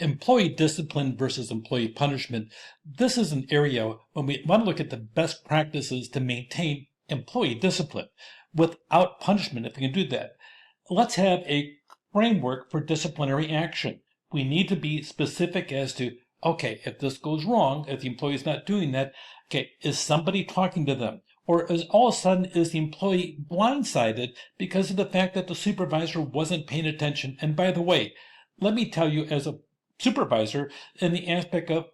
Employee discipline versus employee punishment. This is an area when we want to look at the best practices to maintain employee discipline without punishment, if we can do that. Let's have a framework for disciplinary action. We need to be specific as to, okay, if this goes wrong, if the employee is not doing that, okay, is somebody talking to them? Or is all of a sudden is the employee blindsided because of the fact that the supervisor wasn't paying attention? And by the way, let me tell you, as a supervisor, in the aspect of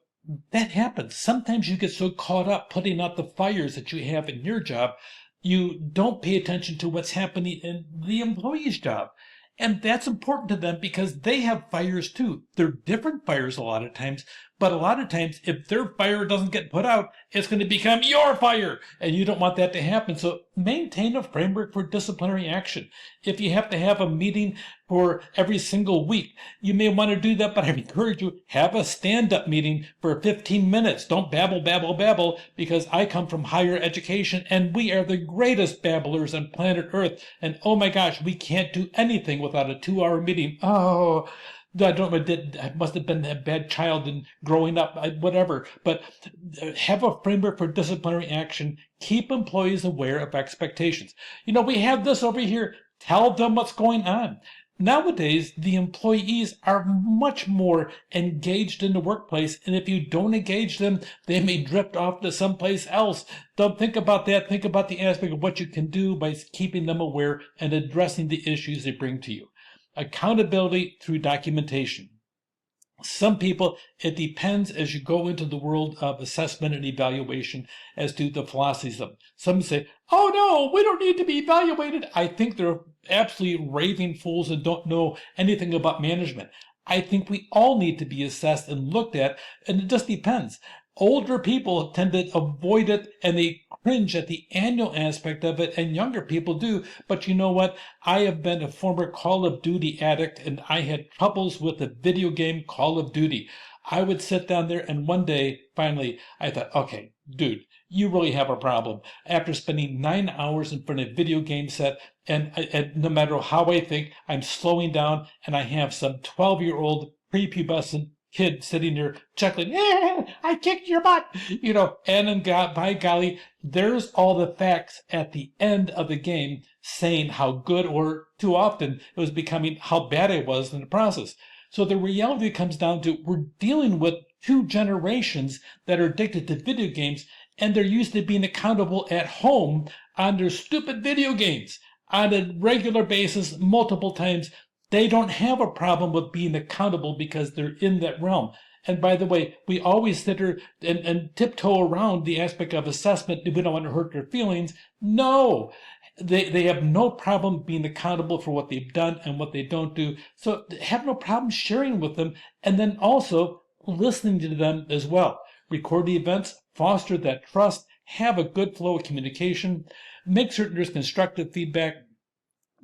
that happens. Sometimes you get so caught up putting out the fires that you have in your job, you don't pay attention to what's happening in the employee's job. And that's important to them because they have fires too. They're different fires a lot of times, but a lot of times if their fire doesn't get put out, it's going to become your fire, and you don't want that to happen. So maintain a framework for disciplinary action. If you have to have a meeting for every single week, you may want to do that, but I encourage you, have a stand-up meeting for 15 minutes. Don't babble, babble, babble, because I come from higher education and we are the greatest babblers on planet Earth. And oh my gosh, we can't do anything without a 2-hour meeting. Oh, I don't know, I must have been a bad child in growing up, whatever. But have a framework for disciplinary action. Keep employees aware of expectations. We have this over here. Tell them what's going on. Nowadays, the employees are much more engaged in the workplace, and if you don't engage them, they may drift off to someplace else. Don't think about that. Think about the aspect of what you can do by keeping them aware and addressing the issues they bring to you. Accountability through documentation. Some people, it depends as you go into the world of assessment and evaluation as to the philosophies of them. Some say, oh no, we don't need to be evaluated. I think they're absolutely raving fools and don't know anything about management. I think we all need to be assessed and looked at, and it just depends. Older people tend to avoid it and they cringe at the annual aspect of it, and younger people do. But you know what? I have been a former Call of Duty addict, and I had troubles with the video game Call of Duty. I would sit down there, and one day, finally, I thought, okay, dude, you really have a problem. After spending 9 hours in front of a video game set, and no matter how I think, I'm slowing down, and I have some 12-year-old prepubescent kid sitting there chuckling, yeah, I kicked your butt, and then by golly, there's all the facts at the end of the game saying how good, or too often it was becoming how bad I was in the process. So the reality comes down to we're dealing with two generations that are addicted to video games, and they're used to being accountable at home on their stupid video games on a regular basis, multiple times. They don't have a problem with being accountable because they're in that realm. And by the way, we always sit there and tiptoe around the aspect of assessment. We don't want to hurt their feelings. No, they have no problem being accountable for what they've done and what they don't do. So have no problem sharing with them, and then also listening to them as well. Record the events, foster that trust, have a good flow of communication, make certain there's constructive feedback.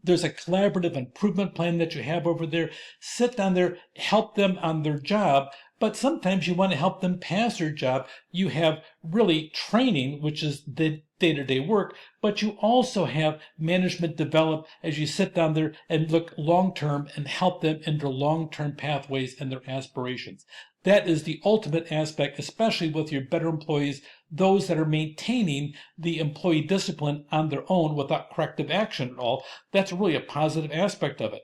There's a collaborative improvement plan that you have over there. Sit down there, help them on their job, but sometimes you want to help them pass their job. You have really training, which is the day-to-day work, but you also have management develop as you sit down there and look long-term and help them into long-term pathways and their aspirations. That is the ultimate aspect, especially with your better employees, those that are maintaining the employee discipline on their own without corrective action at all. That's really a positive aspect of it.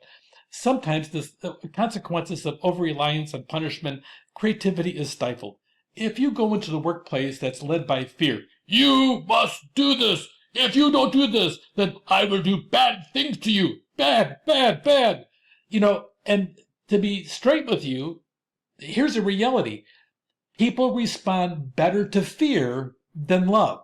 Sometimes the consequences of over-reliance on punishment, creativity is stifled. If you go into the workplace that's led by fear, you must do this. If you don't do this, then I will do bad things to you. Bad, bad, bad. And to be straight with you, here's a reality. People respond better to fear than love.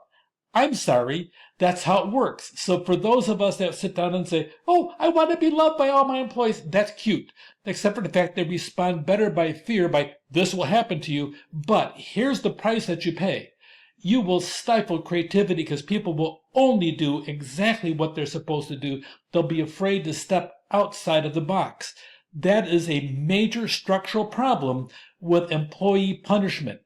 I'm sorry, that's how it works. So for those of us that sit down and say, oh, I want to be loved by all my employees, that's cute. Except for the fact they respond better by fear, by this will happen to you, but here's the price that you pay. You will stifle creativity because people will only do exactly what they're supposed to do. They'll be afraid to step outside of the box. That is a major structural problem with employee punishment.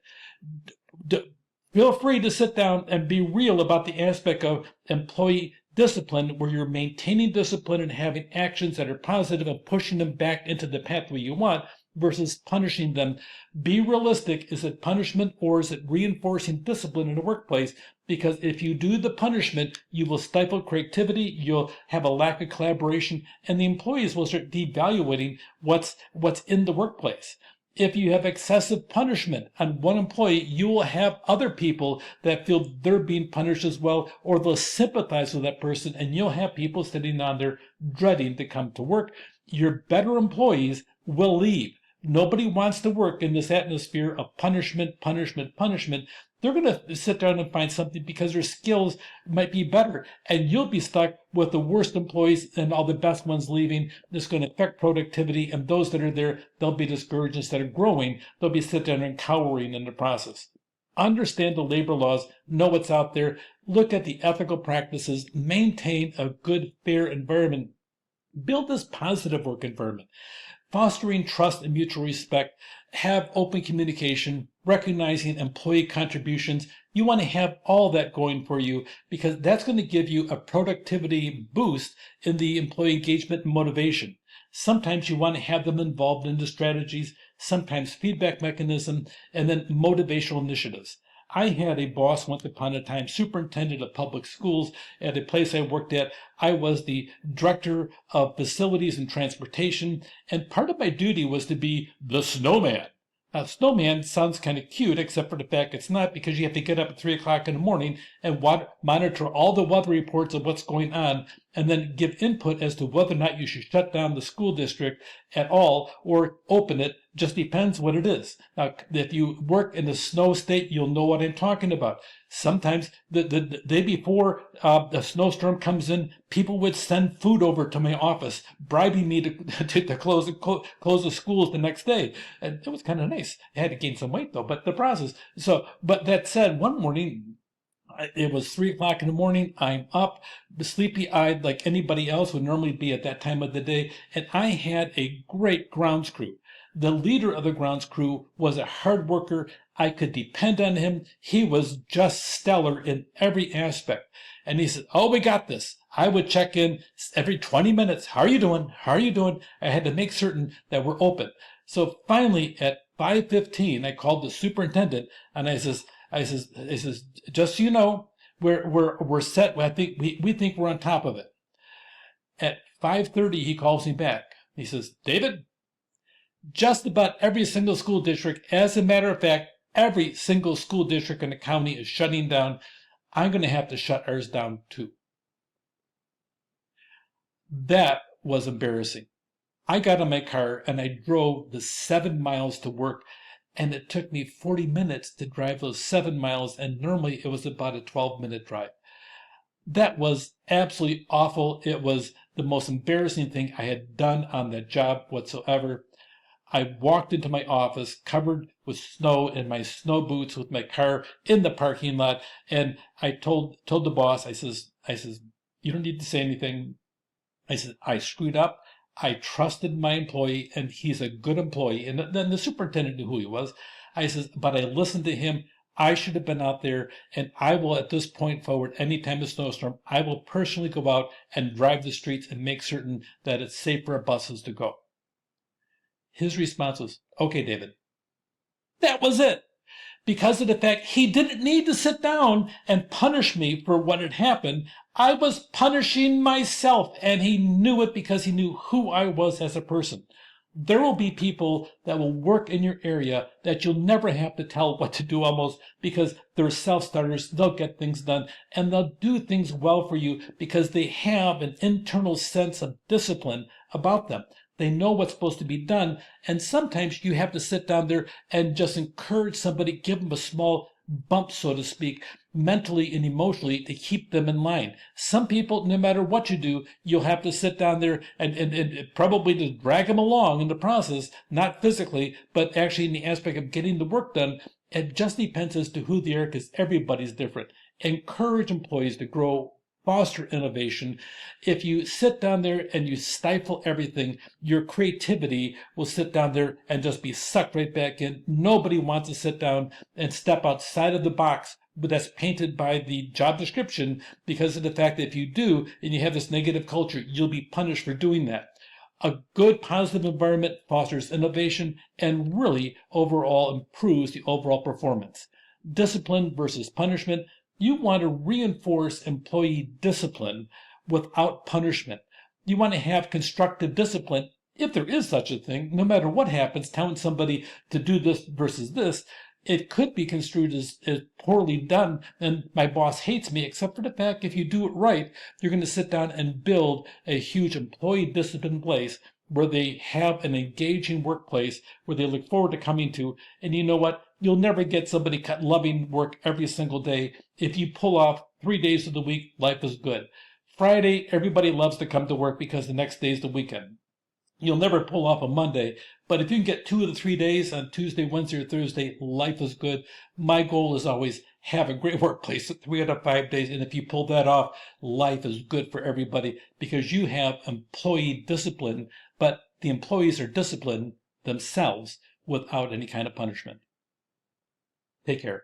Feel free to sit down and be real about the aspect of employee discipline, where you're maintaining discipline and having actions that are positive and pushing them back into the pathway you want. versus punishing them. Be realistic. Is it punishment or is it reinforcing discipline in the workplace? Because if you do the punishment, you will stifle creativity, you'll have a lack of collaboration, and the employees will start devaluating what's in the workplace. If you have excessive punishment on one employee, you will have other people that feel they're being punished as well, or they'll sympathize with that person, and you'll have people sitting down there dreading to come to work. Your better employees will leave. Nobody wants to work in this atmosphere of punishment, punishment, punishment. They're going to sit down and find something because their skills might be better. And you'll be stuck with the worst employees and all the best ones leaving. It's going to affect productivity. And those that are there, they'll be discouraged instead of growing. They'll be sitting down and cowering in the process. Understand the labor laws, know what's out there, look at the ethical practices, maintain a good, fair environment. Build this positive work environment. Fostering trust and mutual respect, have open communication, recognizing employee contributions. You want to have all that going for you because that's going to give you a productivity boost in the employee engagement and motivation. Sometimes you want to have them involved in the strategies, sometimes feedback mechanism, and then motivational initiatives. I had a boss once upon a time, superintendent of public schools at a place I worked at. I was the director of facilities and transportation, and part of my duty was to be the snowman. Now, snowman sounds kind of cute, except for the fact it's not, because you have to get up at 3 o'clock in the morning and monitor all the weather reports of what's going on, and then give input as to whether or not you should shut down the school district at all or open it. Just depends what it is. Now, if you work in the snow state, you'll know what I'm talking about. Sometimes the day before a snowstorm comes in, people would send food over to my office, bribing me to close the schools the next day. And it was kind of nice. I had to gain some weight though, but the process. But that said, one morning, it was 3 o'clock in the morning. I'm up, sleepy-eyed like anybody else would normally be at that time of the day. And I had a great grounds crew. The leader of the grounds crew was a hard worker. I could depend on him. He was just stellar in every aspect. And he said, "Oh, we got this." I would check in every 20 minutes. "How are you doing? How are you doing?" I had to make certain that we're open. So finally at 5:15, I called the superintendent and I says, "Just so you know, we're set. I think we think we're on top of it." At 5:30, he calls me back. He says, "David, just about every single school district, as a matter of fact, every single school district in the county is shutting down. I'm going to have to shut ours down too." That was embarrassing. I got in my car and I drove the 7 miles to work, and it took me 40 minutes to drive those 7 miles, and normally it was about a 12-minute drive. That was absolutely awful. It was the most embarrassing thing I had done on that job whatsoever. I walked into my office covered with snow in my snow boots with my car in the parking lot. And I told the boss, I says, "You don't need to say anything." I said, "I screwed up. I trusted my employee and he's a good employee." And then the superintendent knew who he was. I says, "But I listened to him. I should have been out there, and I will at this point forward, anytime a snowstorm, I will personally go out and drive the streets and make certain that it's safe for our buses to go." His response was, "Okay, David." That was it. Because of the fact he didn't need to sit down and punish me for what had happened. I was punishing myself, and he knew it because he knew who I was as a person. There will be people that will work in your area that you'll never have to tell what to do almost, because they're self-starters. They'll get things done, and they'll do things well for you because they have an internal sense of discipline about them. They know what's supposed to be done, and sometimes you have to sit down there and just encourage somebody, give them a small bump, so to speak, mentally and emotionally to keep them in line. Some people, no matter what you do, you'll have to sit down there and probably to drag them along in the process, not physically, but actually in the aspect of getting the work done. It just depends as to who they are, because everybody's different. Encourage employees to grow, foster innovation. If you sit down there and you stifle everything, your creativity will sit down there and just be sucked right back in. Nobody wants to sit down and step outside of the box that's painted by the job description, because of the fact that if you do and you have this negative culture, you'll be punished for doing that. A good positive environment fosters innovation and really overall improves the overall performance. Discipline versus punishment. You want to reinforce employee discipline without punishment. You want to have constructive discipline, if there is such a thing, no matter what happens, telling somebody to do this versus this. It could be construed as poorly done, and my boss hates me, except for the fact if you do it right, you're going to sit down and build a huge employee discipline place where they have an engaging workplace where they look forward to coming to. And you know what? You'll never get somebody loving work every single day. If you pull off 3 days of the week, life is good. Friday, everybody loves to come to work because the next day is the weekend. You'll never pull off a Monday, but if you can get 2 of the 3 days on Tuesday, Wednesday, or Thursday, life is good. My goal is always have a great workplace 3 out of 5 days, and if you pull that off, life is good for everybody because you have employee discipline, but the employees are disciplined themselves without any kind of punishment. Take care.